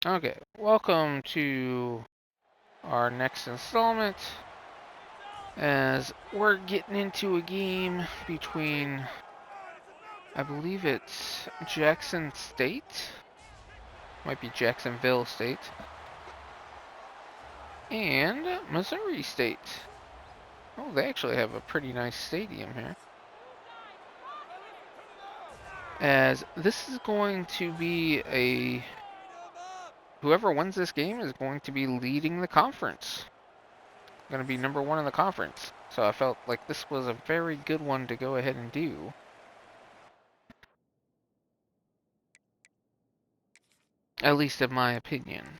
Okay, welcome to our next installment as we're getting into a game between, I believe it's Jackson State, might be Jacksonville State, and Missouri State. Oh, they actually have a pretty nice stadium here. As this is going to be whoever wins this game is going to be leading the conference. Going to be number one in the conference. So I felt like this was a very good one to go ahead and do. At least in my opinion.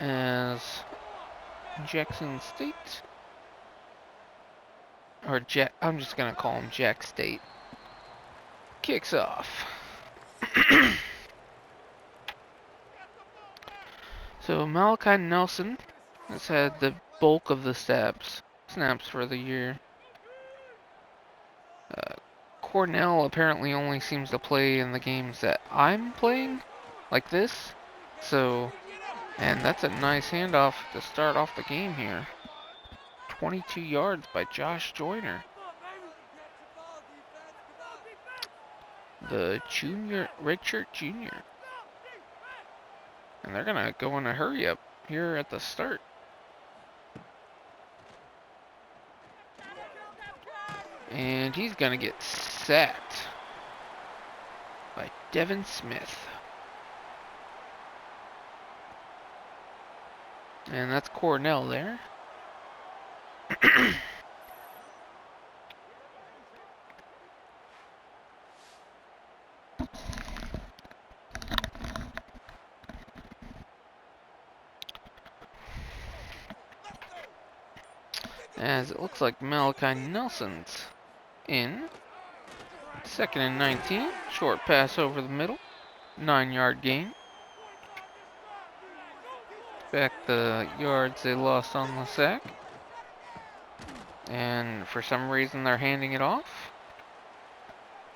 As Jackson State, or Jack, I'm just going to call him Jack State, kicks off. So Malachi Nelson has had the bulk of the snaps for the year. Uh, Cornell apparently only seems to play in the games that I'm playing, like this. So, and that's a nice handoff to start off the game here. 22 yards by Josh Joyner. The redshirt junior. And they're going to go in a hurry up here at the start. And he's going to get sacked by Devin Smith. And that's Cornell there. As it looks like Malachi Nelson's in. 2nd and 19. Short pass over the middle. 9-yard gain. Back the yards they lost on the sack. And for some reason they're handing it off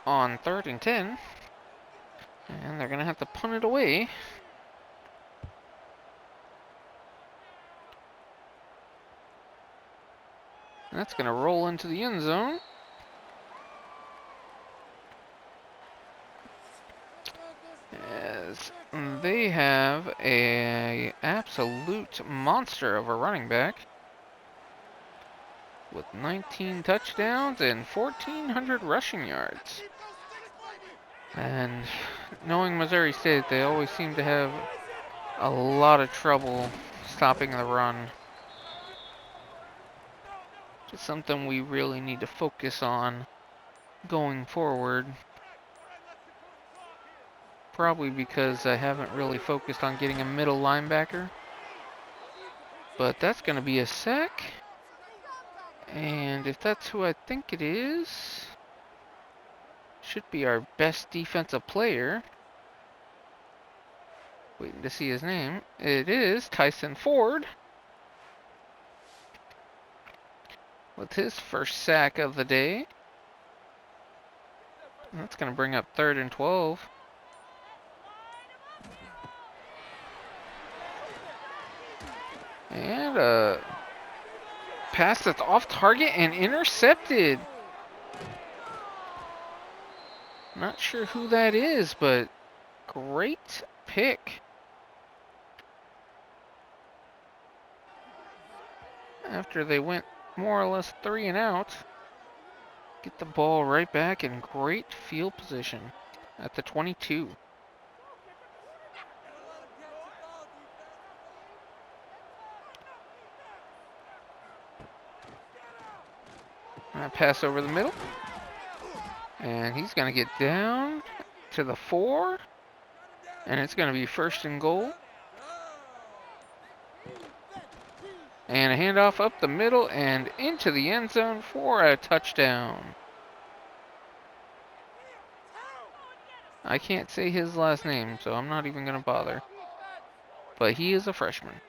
on 3rd and 10. And they're going to have to punt it away. And that's going to roll into the end zone. As they have a absolute monster of a running back with 19 touchdowns and 1,400 rushing yards. And knowing Missouri State, they always seem to have a lot of trouble stopping the run. Just something we really need to focus on going forward. Probably because I haven't really focused on getting a middle linebacker. But that's going to be a sack. And if that's who I think it is, should be our best defensive player. Waiting to see his name. It is Tyson Ford. With his first sack of the day. That's going to bring up 3rd and 12. And a pass that's off target and intercepted. Not sure who that is, but great pick. After they went more or less 3 and out, get the ball right back in great field position at the 22. Pass over the middle. And he's going to get down to the 4. And it's going to be 1st and goal. And a handoff up the middle and into the end zone for a touchdown. I can't say his last name, so I'm not even going to bother. But he is a freshman.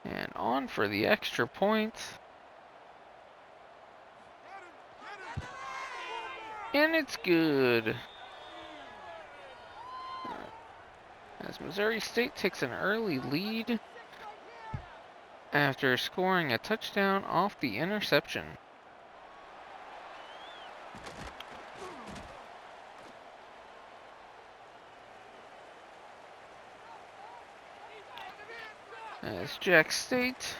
And on for the extra point. And it's good. As Missouri State takes an early lead after scoring a touchdown off the interception. As Jack State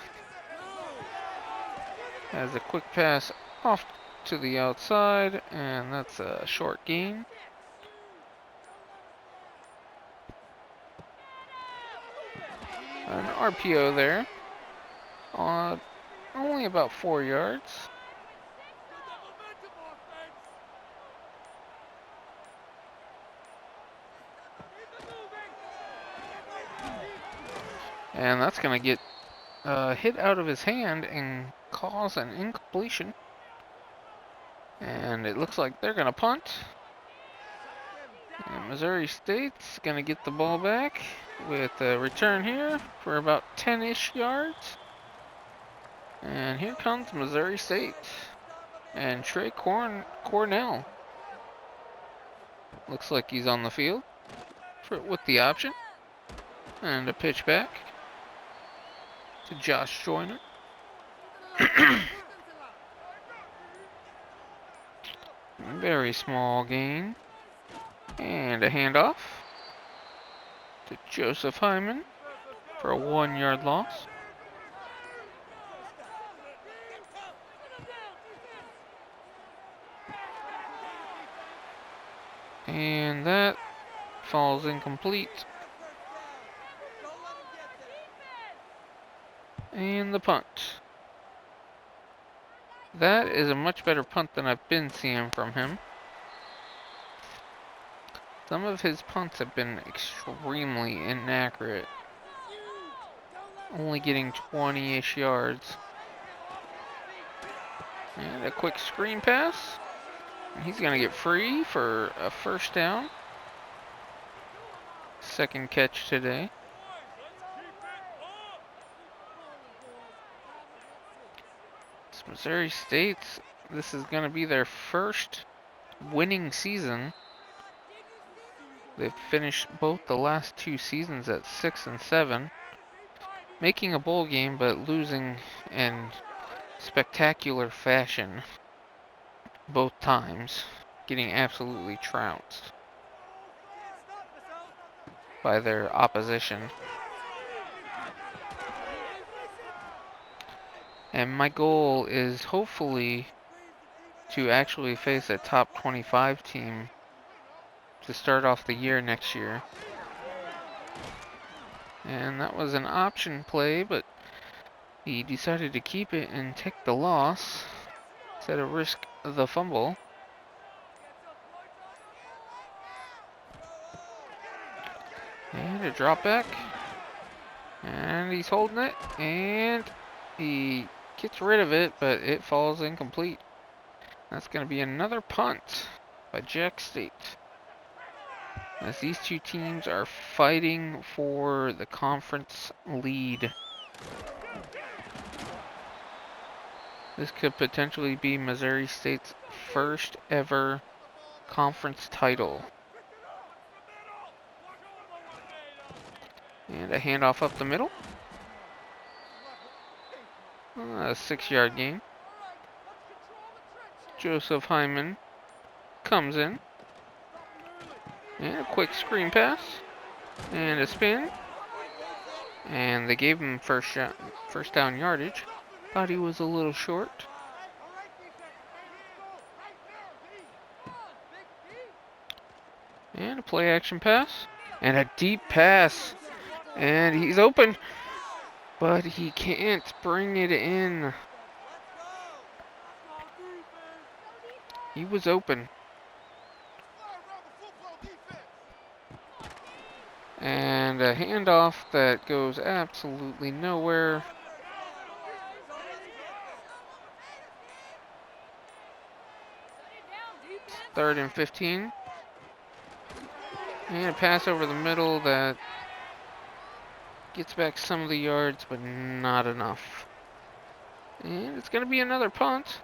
has a quick pass off to the outside, and that's a short gain. An RPO there. Only about 4 yards. And that's going to get hit out of his hand and cause an incompletion. And it looks like they're going to punt. And Missouri State's going to get the ball back with a return here for about 10-ish yards. And here comes Missouri State. And Trey Cornell. Looks like he's on the field with the option. And a pitch back to Josh Joyner. Very small gain. And a handoff to Joseph Hyman for a 1-yard loss. And that falls incomplete. And the punt. That is a much better punt than I've been seeing from him. Some of his punts have been extremely inaccurate. Only getting 20-ish yards. And a quick screen pass. And he's going to get free for a first down. Second catch today. It's Missouri State's. This is going to be their first winning season. They've finished both the last 2 seasons at 6 and 7, making a bowl game but losing in spectacular fashion both times, getting absolutely trounced by their opposition. And my goal is hopefully to actually face a top 25 team to start off the year next year. And that was an option play, but he decided to keep it and take the loss instead of risk the fumble. And a drop back. And he's holding it. And he gets rid of it, but it falls incomplete. That's going to be another punt by Jack State. As these two teams are fighting for the conference lead. This could potentially be Missouri State's first ever conference title. And a handoff up the middle. A 6-yard gain. Joseph Hyman comes in. And a quick screen pass. And a spin. And they gave him first down yardage. Thought he was a little short. And a play action pass. And a deep pass. And he's open. But he can't bring it in. He was open. And a handoff that goes absolutely nowhere. Third and 15. And a pass over the middle that gets back some of the yards, but not enough. And it's going to be another punt.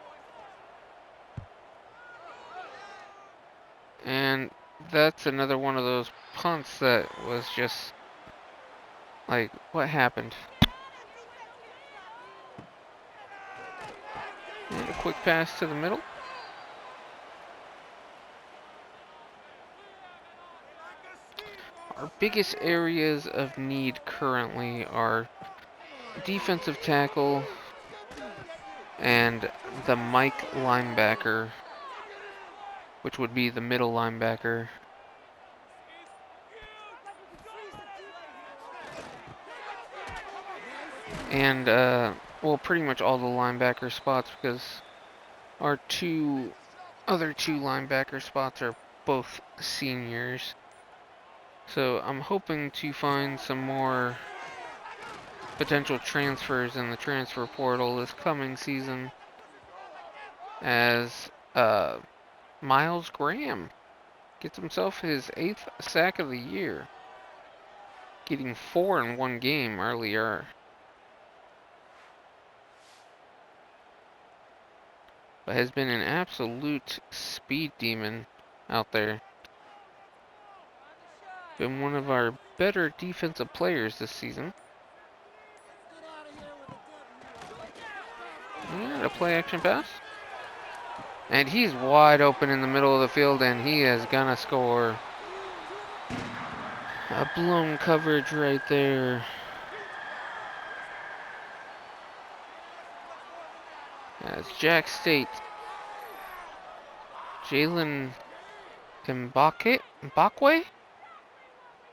that's another one of those punts that was just like, what happened? And a quick pass to the middle. Our biggest areas of need currently are defensive tackle and the Mike linebacker, which would be the middle linebacker. And, well, pretty much all the linebacker spots, because our other two linebacker spots are both seniors. So I'm hoping to find some more potential transfers in the transfer portal this coming season, as Miles Graham gets himself his 8th sack of the year, getting 4 in one game earlier. But has been an absolute speed demon out there. Been one of our better defensive players this season. And a play action pass. And he's wide open in the middle of the field, and he is gonna score. A blown coverage right there. As Jack State, Jalen Mbakwe?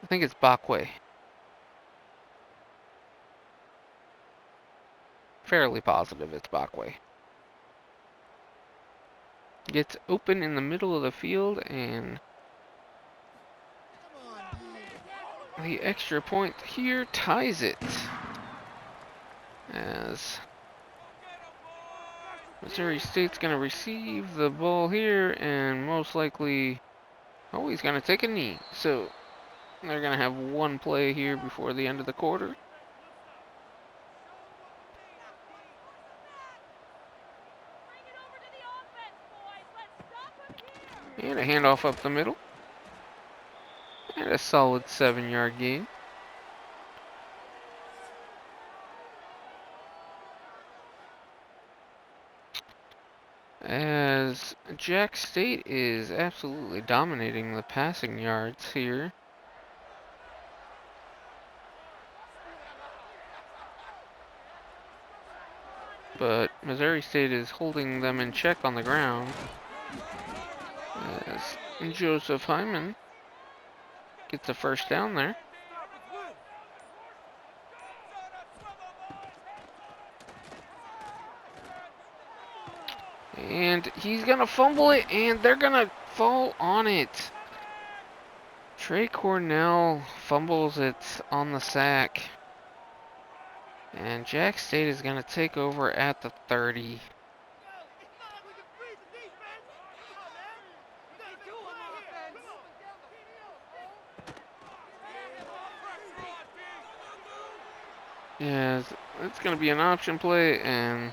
I think it's Bakwe. Fairly positive it's Bakwe. Gets open in the middle of the field, and the extra point here ties it. As Missouri State's going to receive the ball here, and most likely, oh, he's going to take a knee. So they're going to have one play here before the end of the quarter. And a handoff up the middle. And a solid 7-yard gain. As Jack State is absolutely dominating the passing yards here. But Missouri State is holding them in check on the ground. As Joseph Hyman gets a first down there. And he's going to fumble it, and they're going to fall on it. Trey Cornell fumbles it on the sack. And Jack State is going to take over at the 30. Yeah, it's going to be an option play, and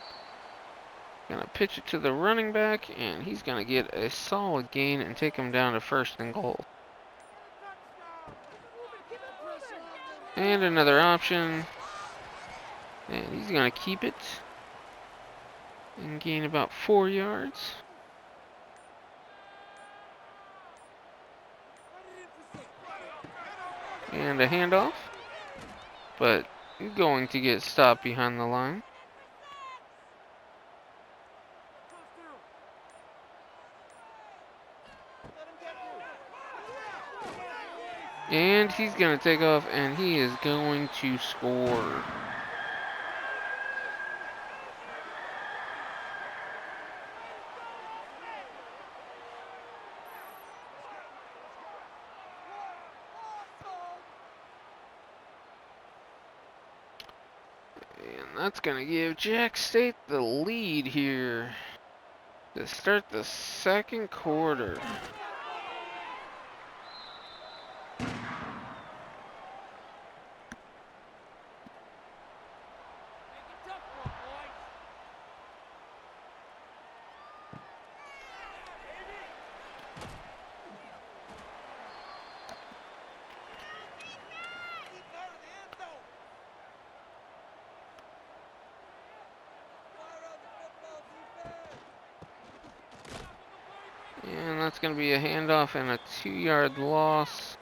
going to pitch it to the running back, and he's going to get a solid gain and take him down to 1st and goal. And another option, and he's going to keep it and gain about 4 yards. And a handoff, but going to get stopped behind the line. And he's going to take off, and he is going to score. And that's going to give Jack State the lead here to start the 2nd quarter. That's going to be a handoff and a 2-yard loss.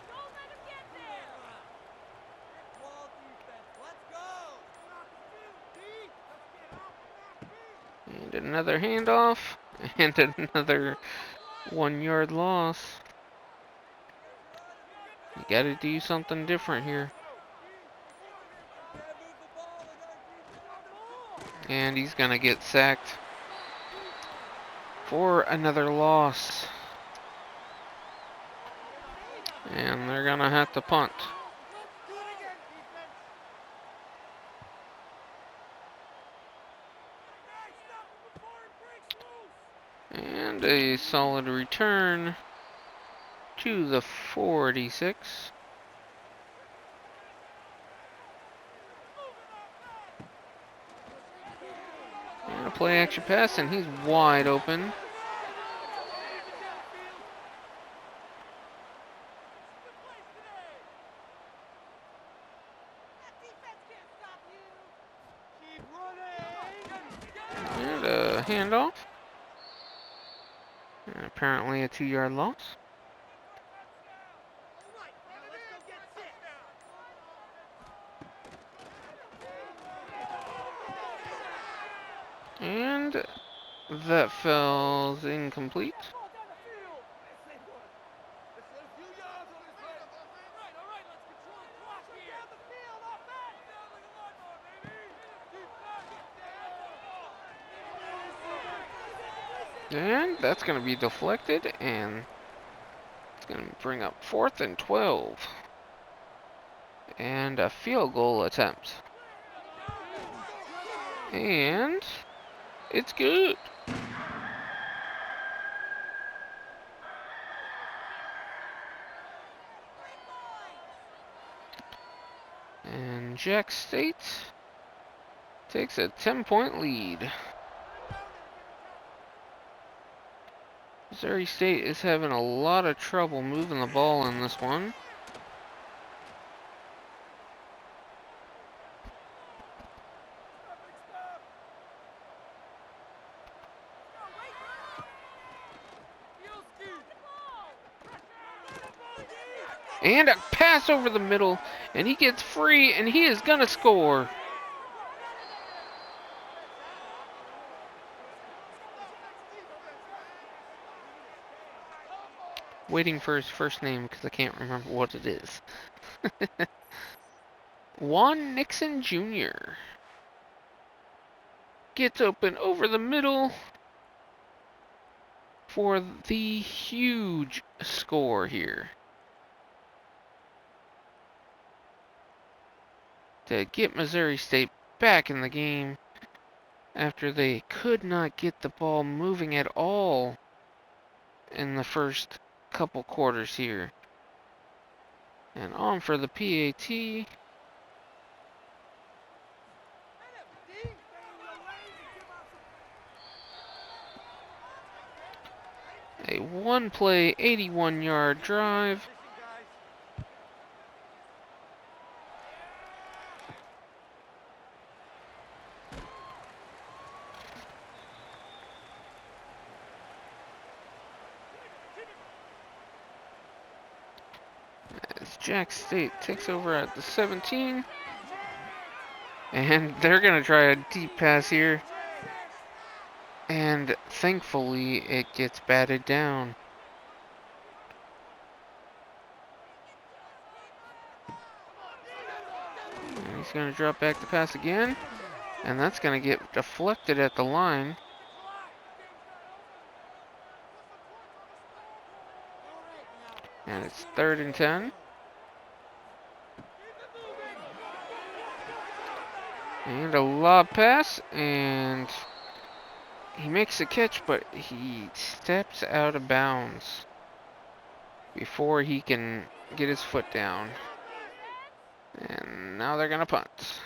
And another handoff and another 1-yard loss. You got to do something different here. And he's going to get sacked for another loss. And they're going to have to punt. And a solid return to the 46. And a play action pass, and he's wide open. And a handoff. And apparently a 2-yard loss. And that falls incomplete. And that's going to be deflected, and it's going to bring up 4th and 12. And a field goal attempt. And it's good. And Jack State takes a 10-point lead. Missouri State is having a lot of trouble moving the ball in this one. And a pass over the middle, and he gets free, and he is going to score. Waiting for his first name because I can't remember what it is. Juan Nixon Jr. gets open over the middle for the huge score here. To get Missouri State back in the game after they could not get the ball moving at all in the first couple quarters here. And on for the PAT. A one-play, 81-yard drive. As Jack State takes over at the 17. And they're going to try a deep pass here. And thankfully, it gets batted down. And he's going to drop back the pass again. And that's going to get deflected at the line. And it's 3rd and 10. And a lob pass, and he makes a catch, but he steps out of bounds before he can get his foot down. And now they're going to punt.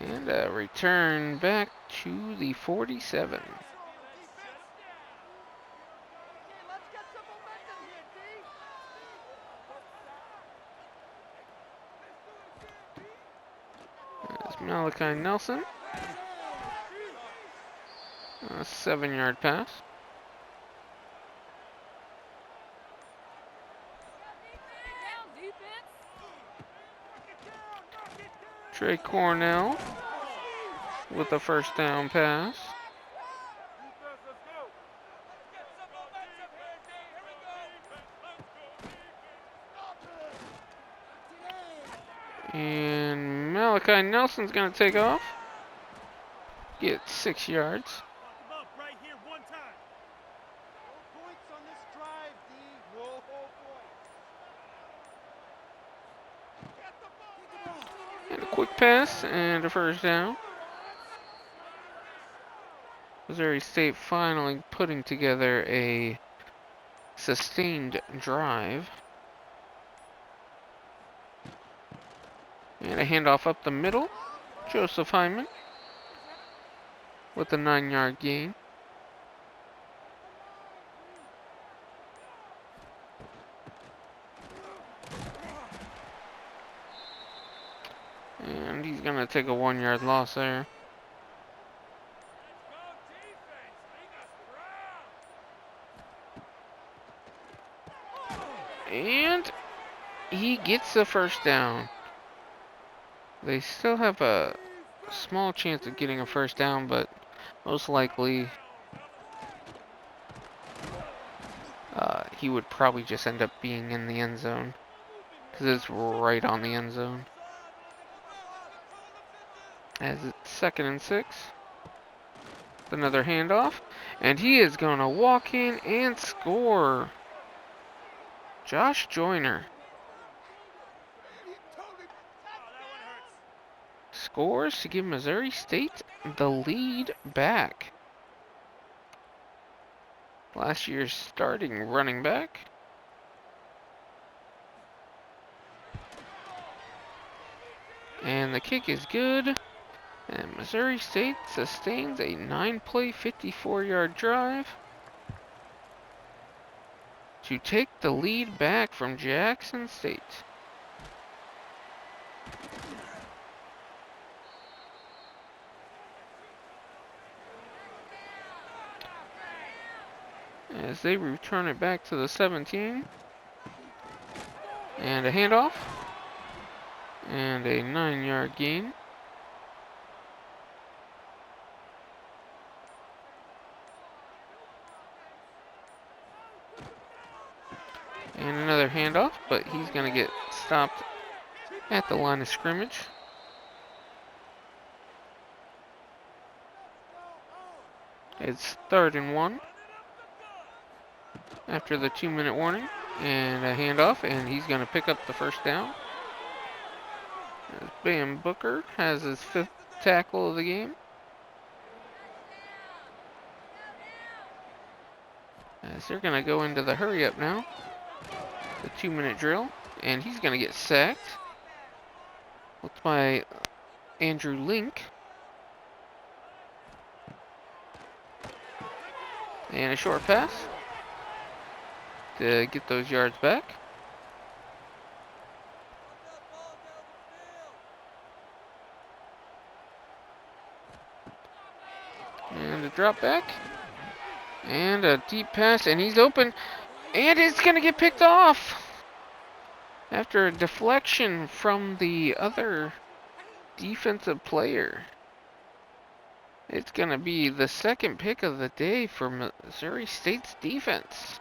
And a return back to the 47. There's Malachi Nelson. A 7-yard pass. Trey Cornell with a first down pass. And Malachi Nelson's going to take off. Get 6 yards. And a quick pass and a first down. Missouri State finally putting together a sustained drive. And a handoff up the middle. Joseph Hyman with a 9-yard gain. And he's going to take a 1-yard loss there. And he gets the first down. They still have a small chance of getting a first down, but most likely he would probably just end up being in the end zone because it's right on the end zone. As it's 2nd and 6. Another handoff, and he is going to walk in and score. Josh Joyner scores to give Missouri State the lead back. Last year's starting running back. And the kick is good. And Missouri State sustains a 9-play, 54-yard drive to take the lead back from Jackson State. As they return it back to the 17. And a handoff. And a 9-yard gain. And another handoff, but he's going to get stopped at the line of scrimmage. It's 3rd and 1 after the 2-minute warning. And a handoff, and he's going to pick up the first down. As Bam Booker has his 5th tackle of the game. As they're going to go into the hurry up now. The 2-minute drill. And he's going to get sacked. Looked by Andrew Link. And a short pass to get those yards back. And a drop back. And a deep pass, and he's open. And it's going to get picked off after a deflection from the other defensive player. It's going to be the 2nd pick of the day for Missouri State's defense.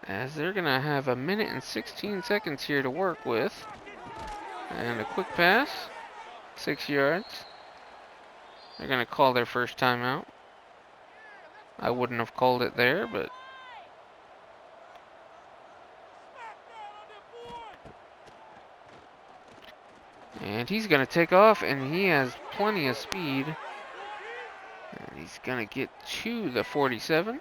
As they're going to have 1 minute and 16 seconds here to work with. And a quick pass. 6 yards. They're going to call their first timeout. I wouldn't have called it there, but... And he's going to take off, and he has plenty of speed. And he's going to get to the 47.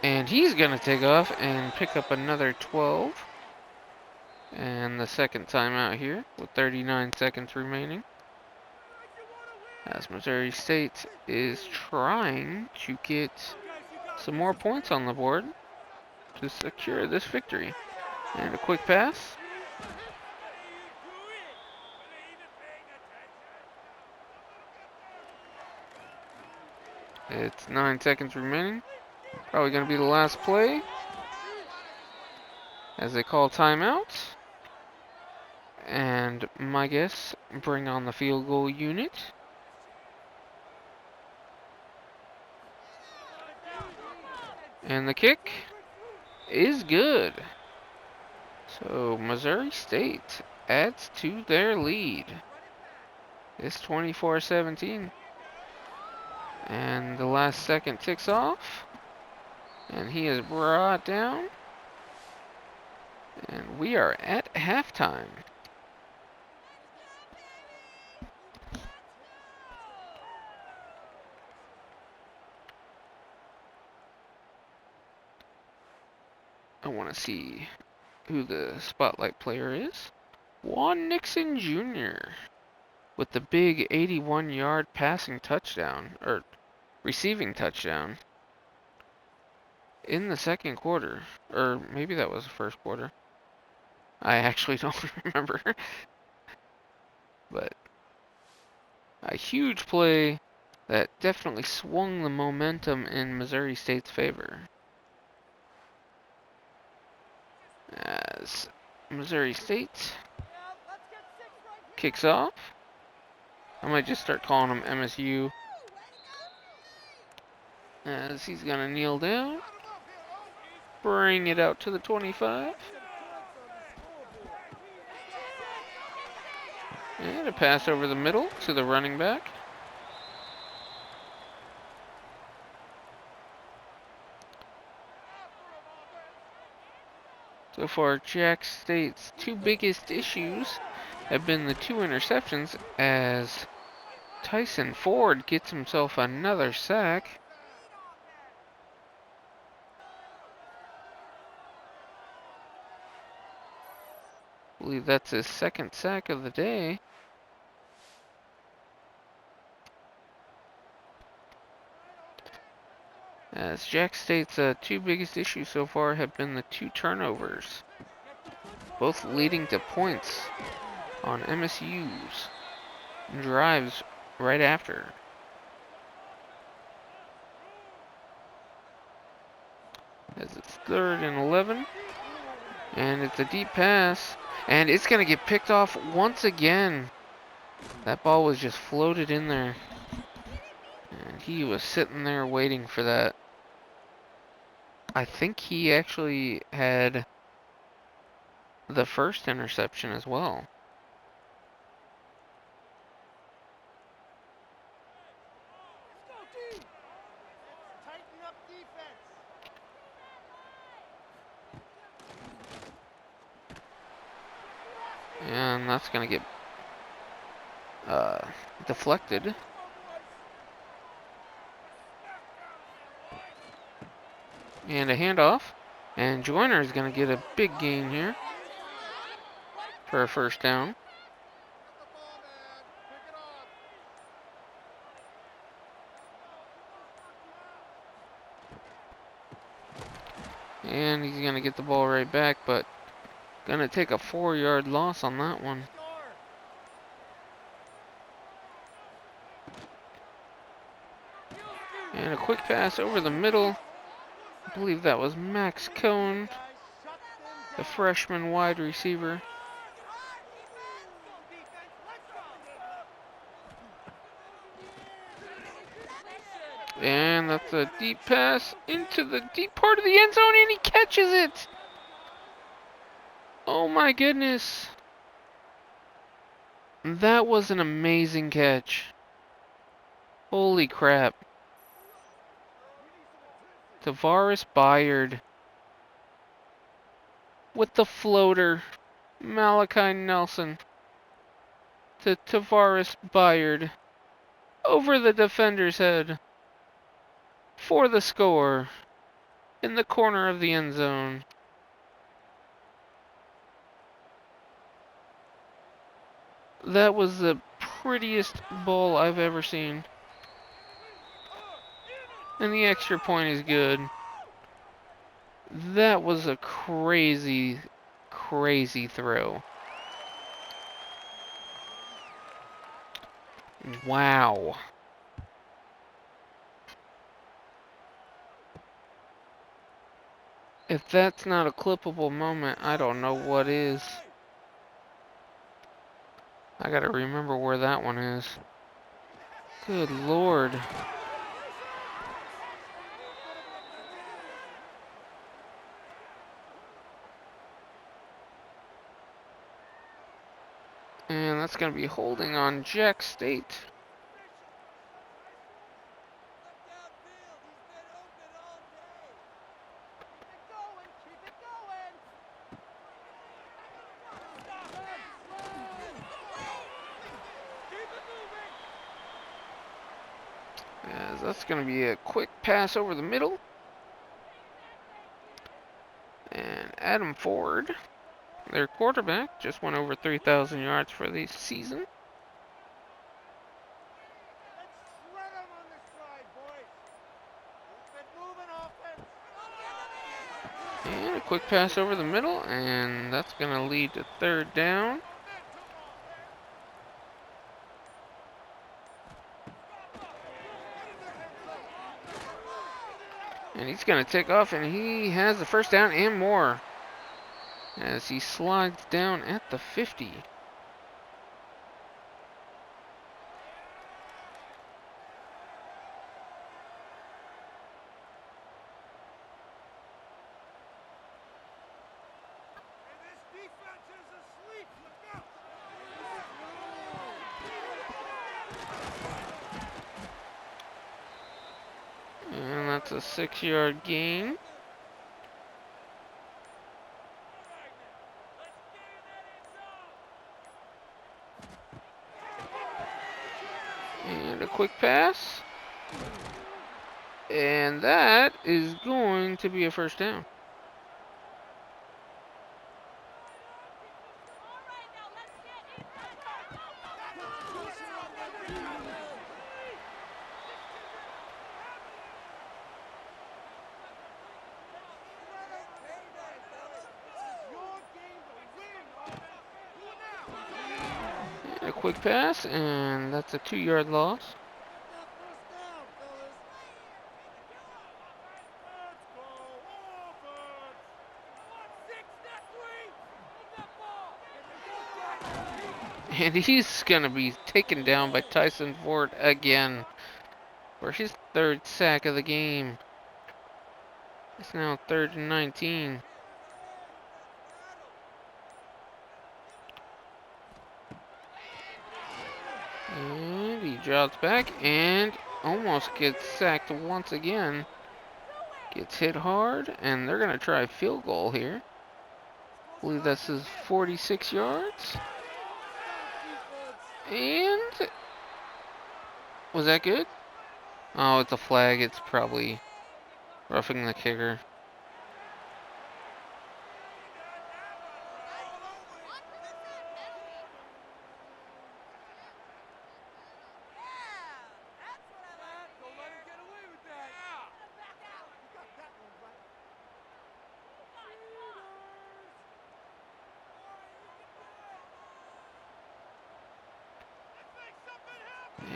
And he's going to take off and pick up another 12. And the 2nd timeout here with 39 seconds remaining. As Missouri State is trying to get some more points on the board to secure this victory. And a quick pass. It's 9 seconds remaining. Probably going to be the last play as they call timeout. And my guess, bring on the field goal unit. And the kick is good. So Missouri State adds to their lead. It's 24-17. And the last second ticks off. And he is brought down. And we are at halftime. I want to see who the spotlight player is. Juan Nixon Jr. with the big 81-yard passing touchdown, or receiving touchdown, in the second quarter. Or maybe that was the first quarter. I actually don't remember. But a huge play that definitely swung the momentum in Missouri State's favor. As Missouri State kicks off. I might just start calling him MSU. As he's going to kneel down. Bring it out to the 25. And a pass over the middle to the running back. So far, Jack State's two biggest issues have been the 2 interceptions, as Tyson Ford gets himself another sack. I believe that's his second sack of the day. As Jack State's two biggest issues so far have been the 2 turnovers, both leading to points on MSU's drives right after. As it's 3rd and 11, and it's a deep pass, and it's going to get picked off once again. That ball was just floated in there, and he was sitting there waiting for that. I think he actually had the first interception as well. And that's going to get deflected. And a handoff. And Joyner is going to get a big gain here for a first down. And he's going to get the ball right back, but going to take a 4-yard loss on that one. And a quick pass over the middle. I believe that was Max Cohn, the freshman wide receiver. And that's a deep pass into the deep part of the end zone, and he catches it. Oh my goodness. That was an amazing catch. Holy crap. Tavares Byard with the floater. Malachi Nelson to Tavares Byard over the defender's head for the score in the corner of the end zone. That was the prettiest ball I've ever seen. And the extra point is good. That was a crazy, crazy throw. Wow. If that's not a clippable moment, I don't know what is. I gotta remember where that one is. Good Lord. And that's gonna be holding on Jack State. As that's going to be a quick pass over the middle. And Adam Ford, their quarterback, just went over 3,000 yards for the season. And a quick pass over the middle, and that's going to lead to third down. And he's going to take off, and he has the first down and more as he slides down at the 50. And that's a 6-yard gain. And a quick pass. And that is going to be a first down. A quick pass, and that's a 2-yard loss. And he's going to be taken down by Tyson Ford again for his 3rd sack of the game. It's now 3rd and 19. And he drops back and almost gets sacked once again. Gets hit hard, and they're going to try a field goal here. I believe that's his 46 yards. And was that good? Oh, it's a flag. It's probably roughing the kicker.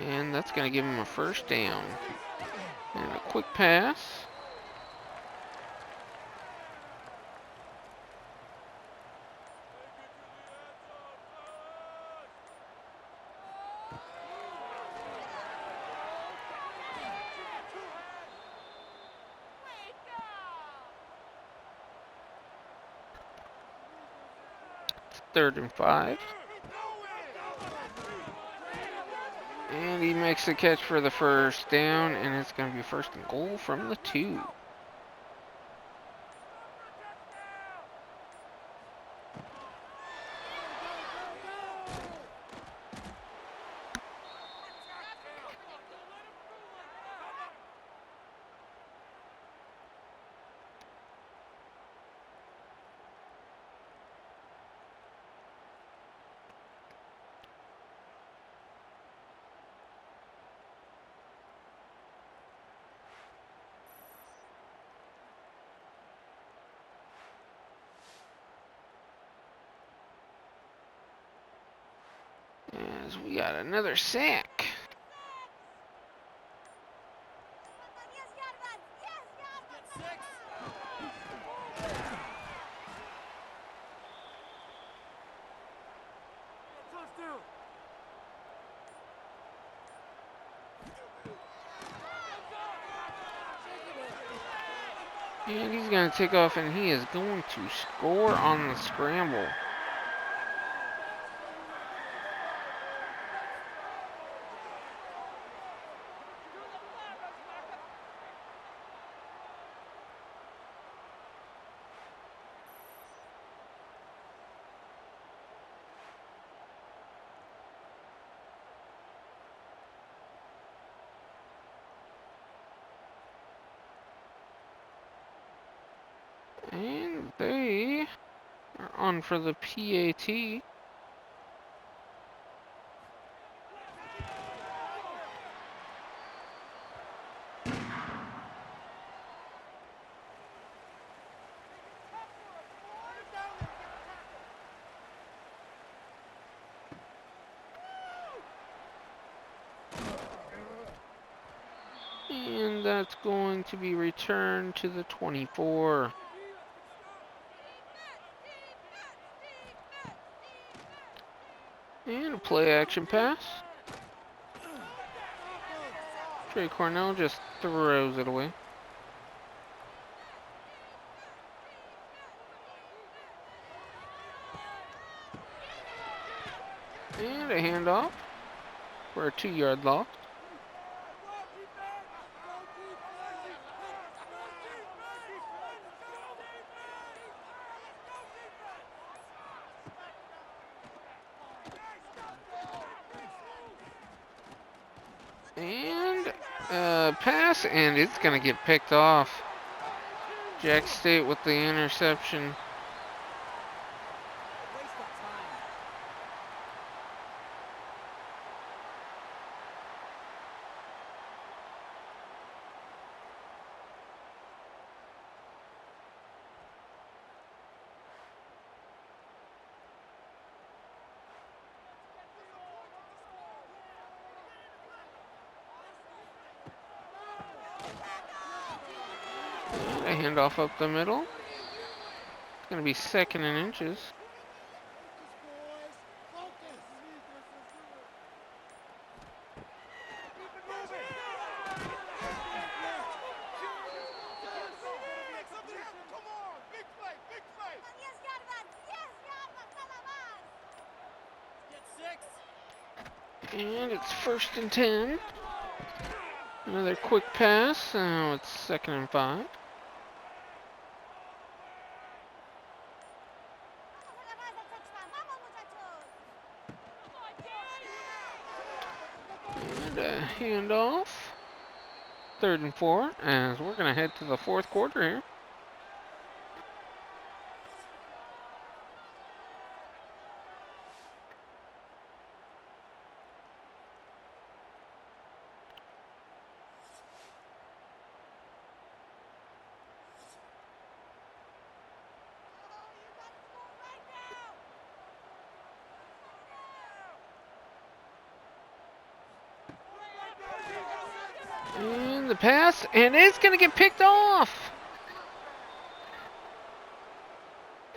And that's going to give him a first down. And a quick pass. It's 3rd and 5. And he makes the catch for the first down, and it's going to be 1st and goal from the 2. as we got another sack. And he's going to take off, and he is going to score on the scramble. And they are on for the PAT. And that's going to be returned to the 24. And a play action pass. Trey Cornell just throws it away. And a handoff for a 2-yard loss. And a pass, and it's going to get picked off. Jack State with the interception. And a handoff up the middle. It's going to be 2nd and inches. And it's 1st and 10. Another quick pass. Now it's 2nd and 5. And a handoff. 3rd and 4, as we're going to head to the 4th quarter here. And the pass, and it's going to get picked off.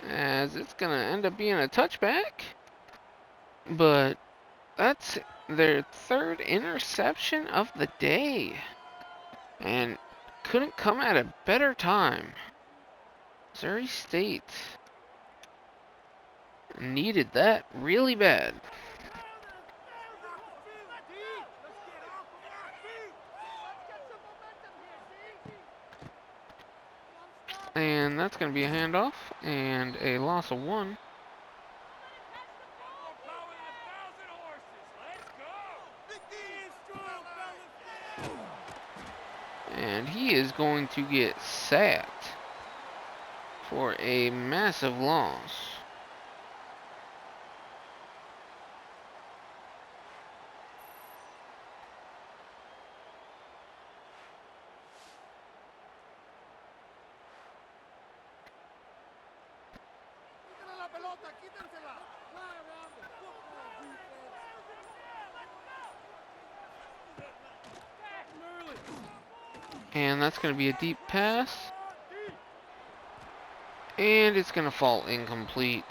As it's going to end up being a touchback. But that's their 3rd interception of the day. And couldn't come at a better time. Missouri State needed that really bad. And that's going to be a handoff and a loss of 1. And he is going to get sacked for a massive loss. And that's going to be a deep pass. And it's going to fall incomplete.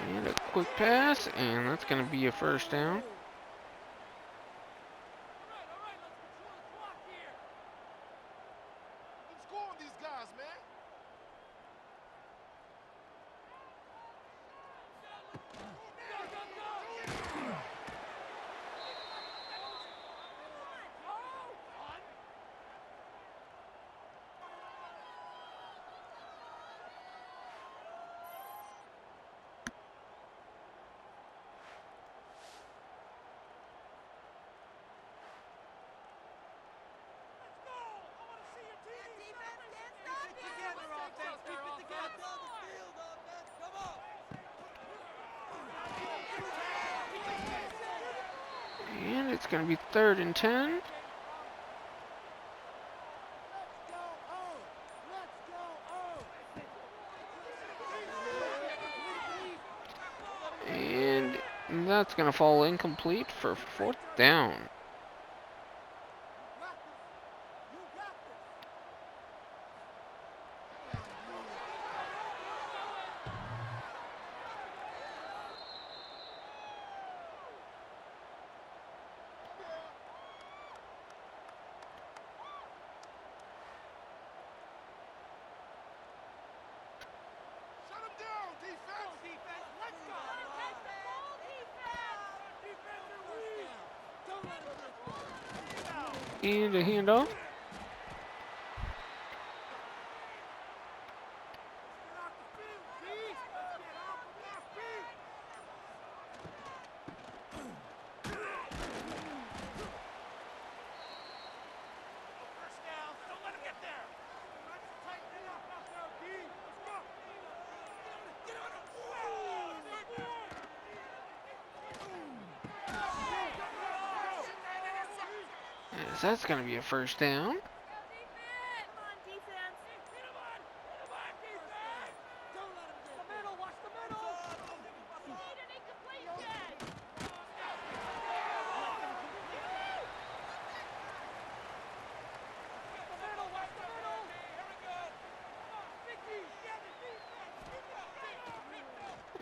And a quick pass, and that's going to be a first down. And it's going to be 3rd and 10. And that's going to fall incomplete for 4th down. And a handoff. Yes, that's going to be a first down.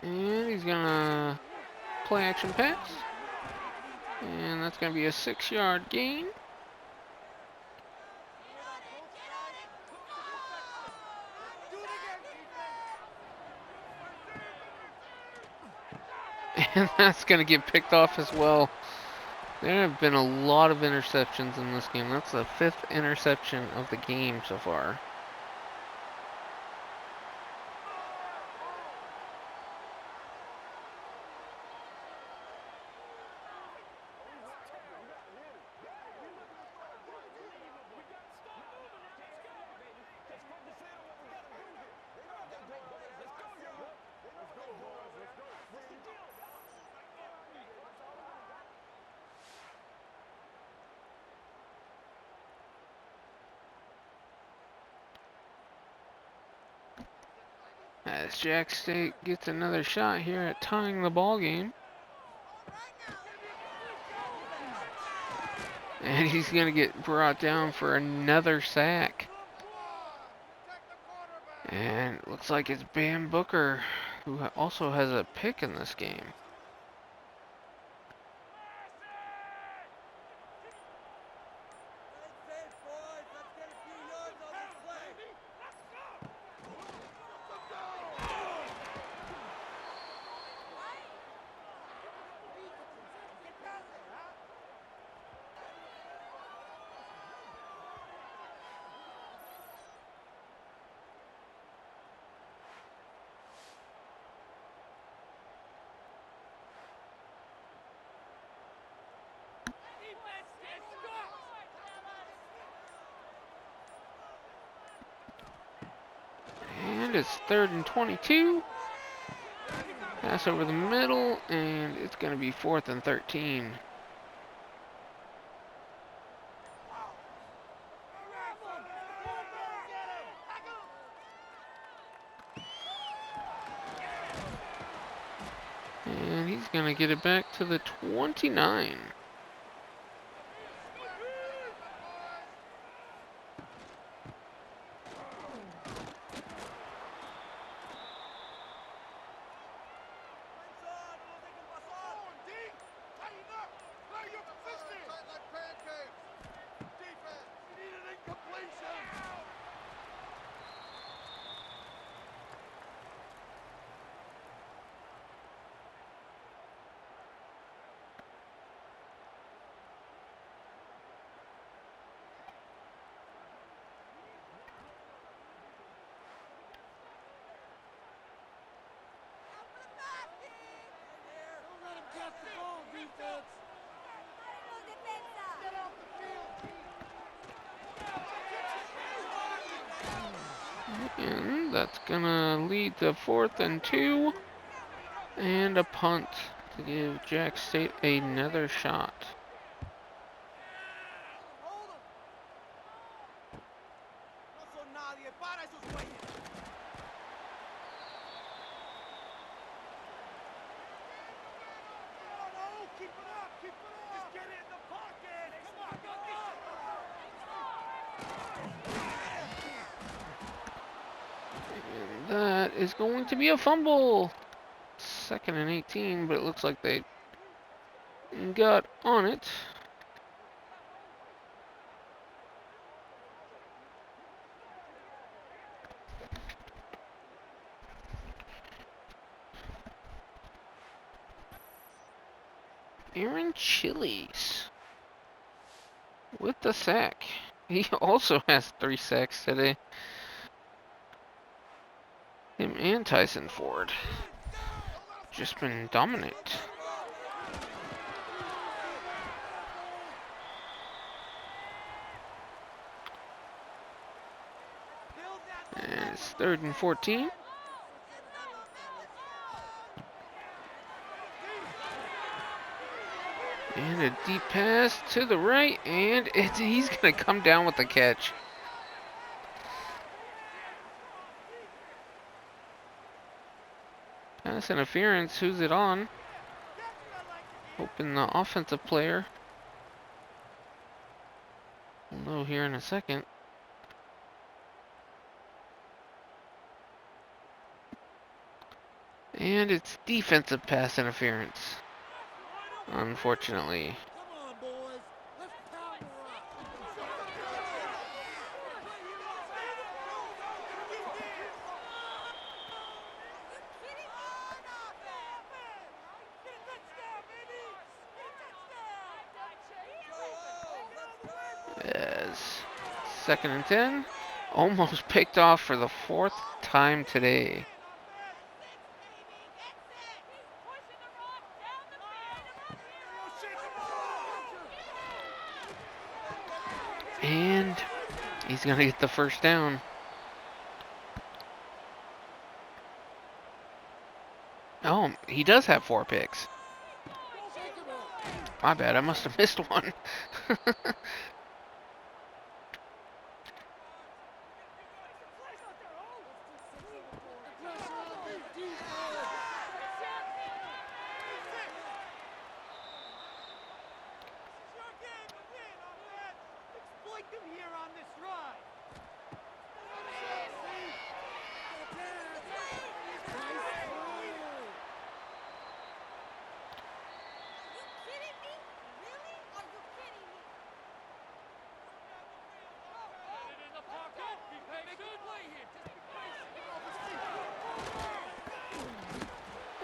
And he's going to play action pass. And that's going to be a 6-yard gain. And that's going to get picked off as well. There have been a lot of interceptions in this game. That's the 5th interception of the game so far. As Jack State gets another shot here at tying the ball game. And he's going to get brought down for another sack. And it looks like it's Bam Booker, who also has a pick in this game. And it's 3rd and 22. Pass over the middle, and it's going to be 4th and 13. And he's going to get it back to the 29. And that's gonna lead to 4th and 2 and a punt to give Jack State another shot. And that is going to be a fumble. 2nd and 18, but it looks like they got on it. Aaron Chili's with the sack. He also has 3 sacks today. Him and Tyson Ford. Just been dominant. And it's 3rd and 14. And a deep pass to the right, and he's going to come down with the catch. Pass interference, who's it on? Hoping the offensive player. We'll know here in a second. And it's defensive pass interference, unfortunately. As 2nd and 10, almost picked off for the 4th time today. And he's going to get the 1st down. Oh, he does have 4 picks. My bad, I must have missed one.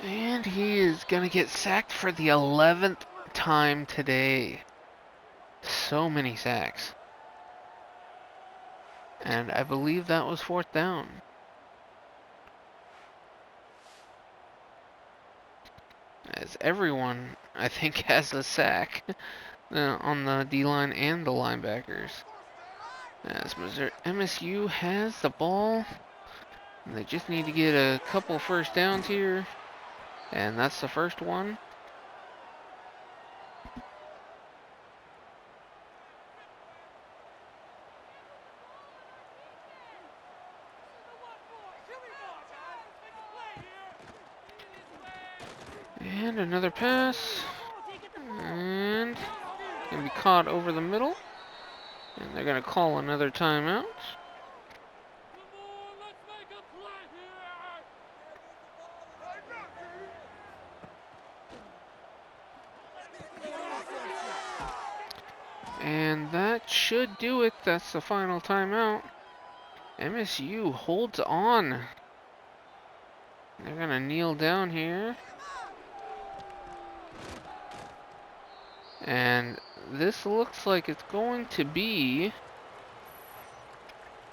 And he is going to get sacked for the 11th time today. So many sacks. And I believe that was 4th down. As everyone, I think, has a sack on the D-line and the linebackers. As MSU has the ball And they just need to get a couple first downs here. And that's the first one. And another pass. And gonna be caught over the middle. And they're gonna call another timeout. And that should do it. That's the final timeout. MSU holds on. They're gonna kneel down here. And this looks like it's going to be,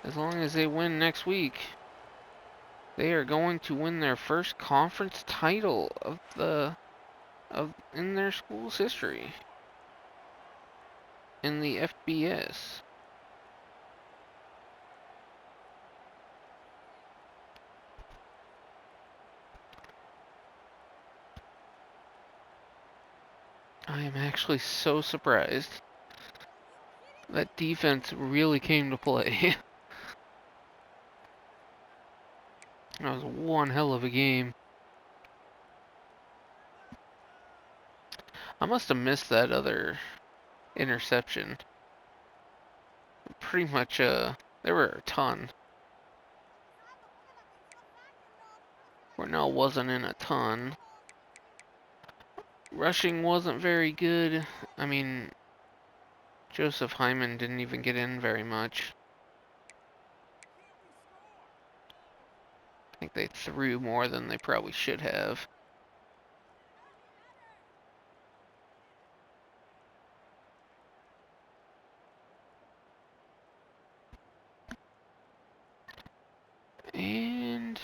as long as they win next week, they are going to win their first conference title in their school's history in the FBS. I am actually so surprised. That defense really came to play. That was one hell of a game. I must have missed that other interception. Pretty much, there were a ton. Cornell wasn't in a ton. Rushing wasn't very good. I mean, Joseph Hyman didn't even get in very much. I think they threw more than they probably should have. And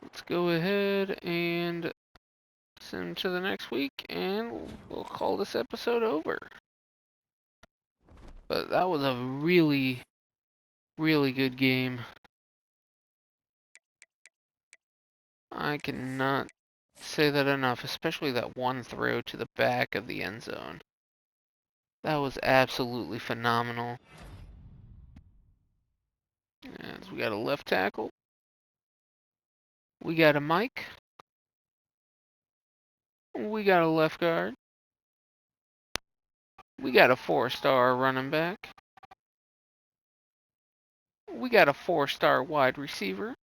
let's go ahead and send to the next week, and we'll call this episode over. But that was a really, really good game. I cannot say that enough, especially that one throw to the back of the end zone. That was absolutely phenomenal. And we got a left tackle. We got a Mike. We got a left guard. We got a 4-star running back. We got a 4-star wide receiver.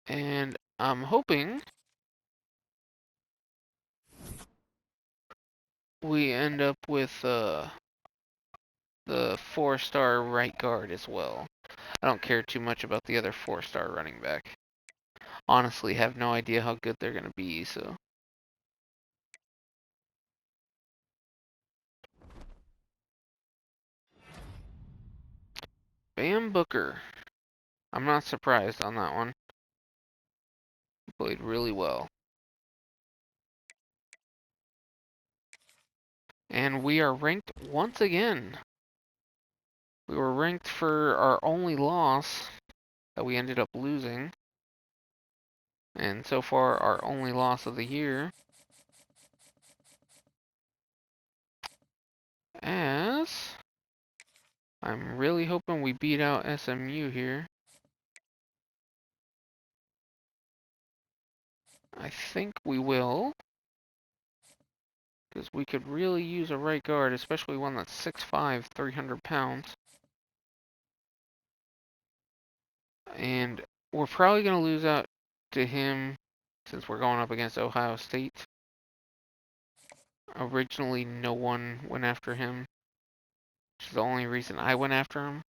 And I'm hoping we end up with the 4-star right guard as well. I don't care too much about the other 4-star running back. Honestly, have no idea how good they're going to be, so. Bam Booker. I'm not surprised on that one. He played really well. And we are ranked once again. We were ranked for our only loss that we ended up losing. And so far, our only loss of the year. As I'm really hoping we beat out SMU here. I think we will. Because we could really use a right guard, especially one that's 6'5", 300 pounds. And we're probably going to lose out to him since we're going up against Ohio State. Originally, no one went after him, which is the only reason I went after him.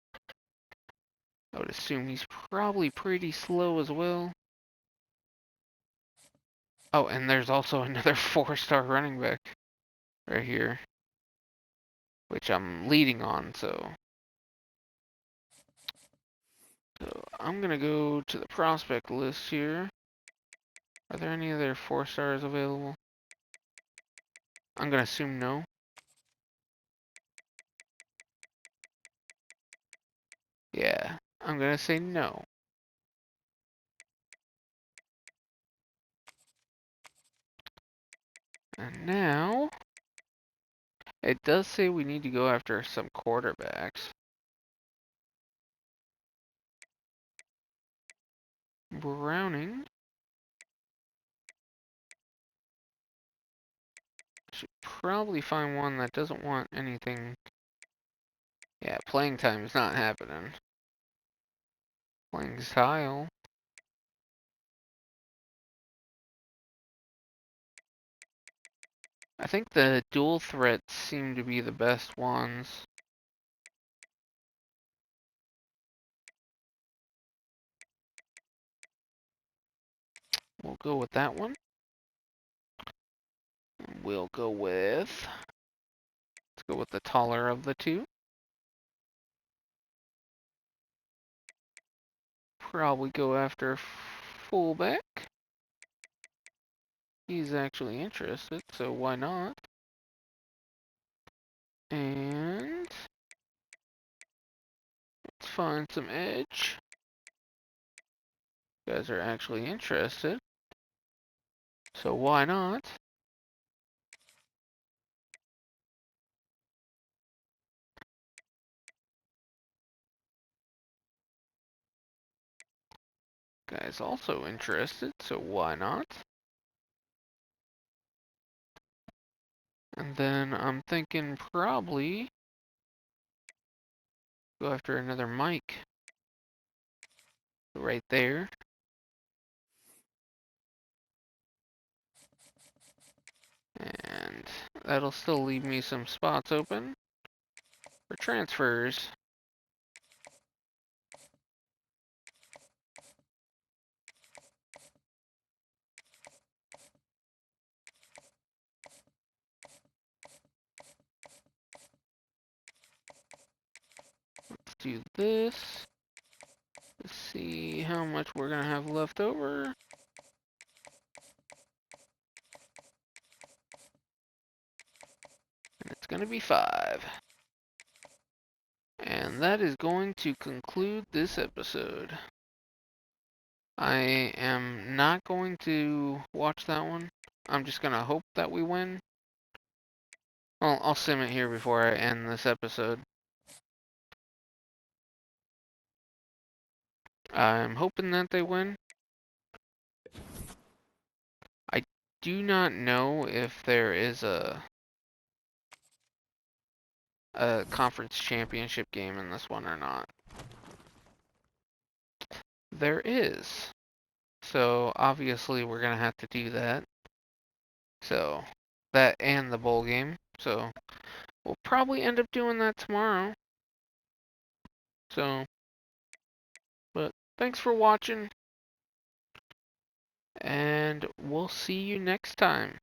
I would assume he's probably pretty slow as well. Oh, and there's also another 4-star running back right here, which I'm leading on, so I'm going to go to the prospect list here. Are there any other 4-stars available? I'm going to assume no. I'm going to say no. And now, it does say we need to go after some quarterbacks. Browning. Should probably find one that doesn't want anything. Yeah, playing time is not happening. Playing style. I think the dual threats seem to be the best ones. We'll go with that one. We'll go with... Let's go with the taller of the two. Probably go after fullback. He's actually interested, so why not? And let's find some edge. You guys are actually interested, so why not? Guys also interested, so why not? And then I'm thinking probably go after another Mike right there. And that'll still leave me some spots open for transfers. Let's do this. Let's see how much we're gonna have left over. And it's gonna be 5. And that is going to conclude this episode. I am not going to watch that one. I'm just gonna hope that we win. Well, I'll sim it here before I end this episode. I'm hoping that they win. I do not know if there is a conference championship game in this one or not. There is. So obviously we're gonna have to do that. So that and the bowl game. So we'll probably end up doing that tomorrow. So, but thanks for watching, and we'll see you next time.